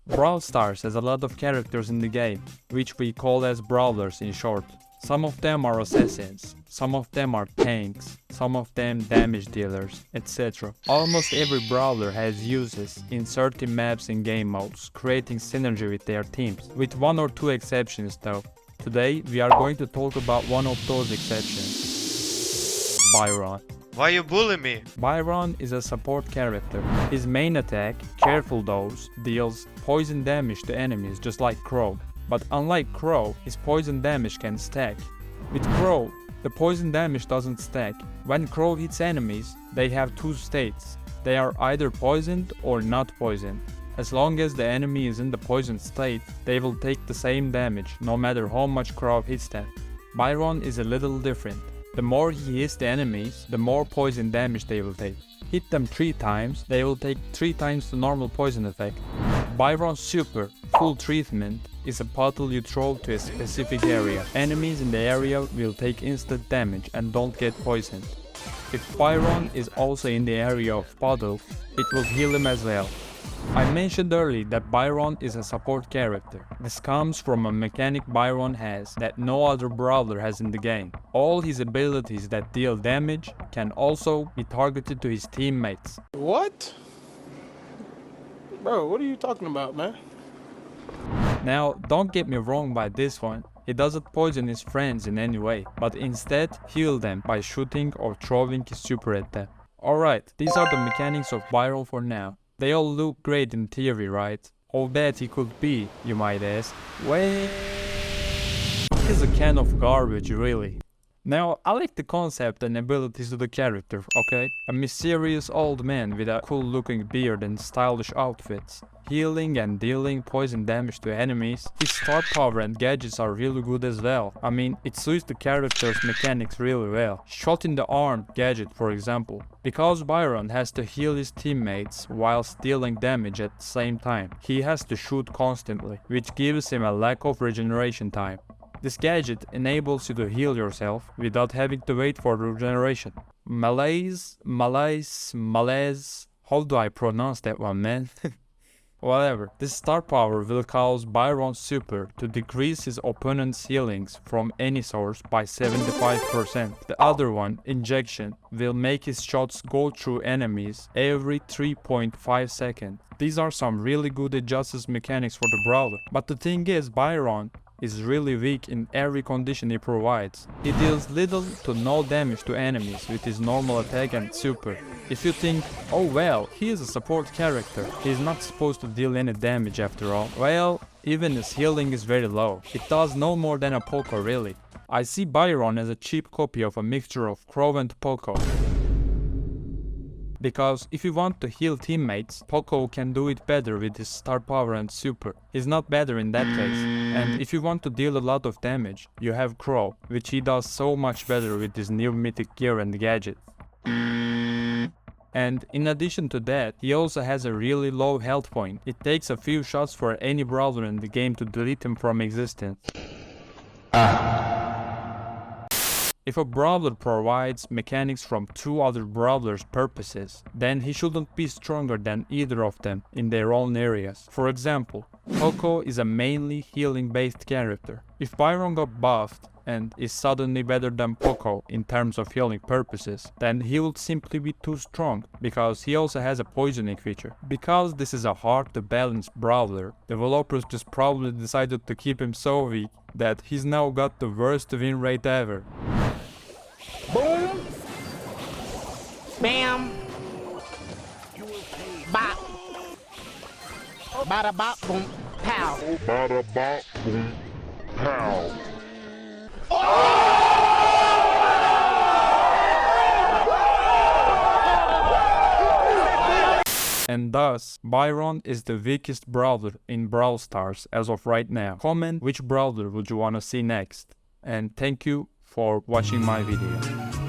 Brawl Stars has a lot of characters in the game, which we call as brawlers in short. Some of them are assassins, some of them are tanks, some of them damage dealers, etc. Almost every brawler has uses in certain maps and game modes, creating synergy with their teams, with one or two exceptions though. Today we are going to talk about one of those exceptions, Byron. Why you bully me? Byron is a support character. His main attack, Careful Dose, deals poison damage to enemies just like Crow. But unlike Crow, his poison damage can stack. With Crow, the poison damage doesn't stack. When Crow hits enemies, they have two states. They are either poisoned or not poisoned. As long as the enemy is in the poisoned state, they will take the same damage, no matter how much Crow hits them. Byron is a little different. The more he hits the enemies, the more poison damage they will take. Hit them 3 times, they will take 3 times the normal poison effect. Byron's super, full treatment, is a puddle you throw to a specific area. Enemies in the area will take instant damage and don't get poisoned. If Byron is also in the area of puddle, it will heal him as well. I mentioned earlier that Byron is a support character. This comes from a mechanic Byron has that no other brawler has in the game. All his abilities that deal damage can also be targeted to his teammates. What? Bro, what are you talking about, man? Now, don't get me wrong by this one. He doesn't poison his friends in any way, but instead heal them by shooting or throwing his super at them. Alright, these are the mechanics of Byron for now. They all look great in theory, right? How bad he could be, you might ask. Well, he's a can of garbage, really. Now, I like the concept and abilities of the character, okay? A mysterious old man with a cool looking beard and stylish outfits. Healing and dealing poison damage to enemies. His star power and gadgets are really good as well. I mean, it suits the character's mechanics really well. Shot in the arm gadget, for example. Because Byron has to heal his teammates whilst dealing damage at the same time, he has to shoot constantly, which gives him a lack of regeneration time. This gadget enables you to heal yourself without having to wait for regeneration. Malaise, how do I pronounce that one, man? Whatever. This star power will cause Byron's super to decrease his opponent's healings from any source by 75%. The other one, Injection, will make his shots go through enemies every 3.5 seconds. These are some really good adjusted mechanics for the brawler. But the thing is, Byron is really weak in every condition he provides. He deals little to no damage to enemies with his normal attack and super. If you think, oh well, he is a support character, he is not supposed to deal any damage after all, well, even his healing is very low. It does no more than a Poco really. I see Byron as a cheap copy of a mixture of Crow and Poco. Because if you want to heal teammates, Poco can do it better with his star power and super. He's not better in that case. And if you want to deal a lot of damage, you have Crow, which he does so much better with his new mythic gear and gadgets. And in addition to that, he also has a really low health point. It takes a few shots for any brawler in the game to delete him from existence. If a brawler provides mechanics from 2 other brawlers' purposes, then he shouldn't be stronger than either of them in their own areas. For example, Poco is a mainly healing based character. If Byron got buffed and is suddenly better than Poco in terms of healing purposes, then he would simply be too strong, because he also has a poisoning feature. Because this is a hard to balance brawler, developers just probably decided to keep him so weak that he's now got the worst win rate ever. Boom. Bam. Bop. Bada bop boom. Pow. Bada bop boom. Pow. And thus, Byron is the weakest brawler in Brawl Stars as of right now. Comment which brawler would you wanna see next. And thank you for watching my video.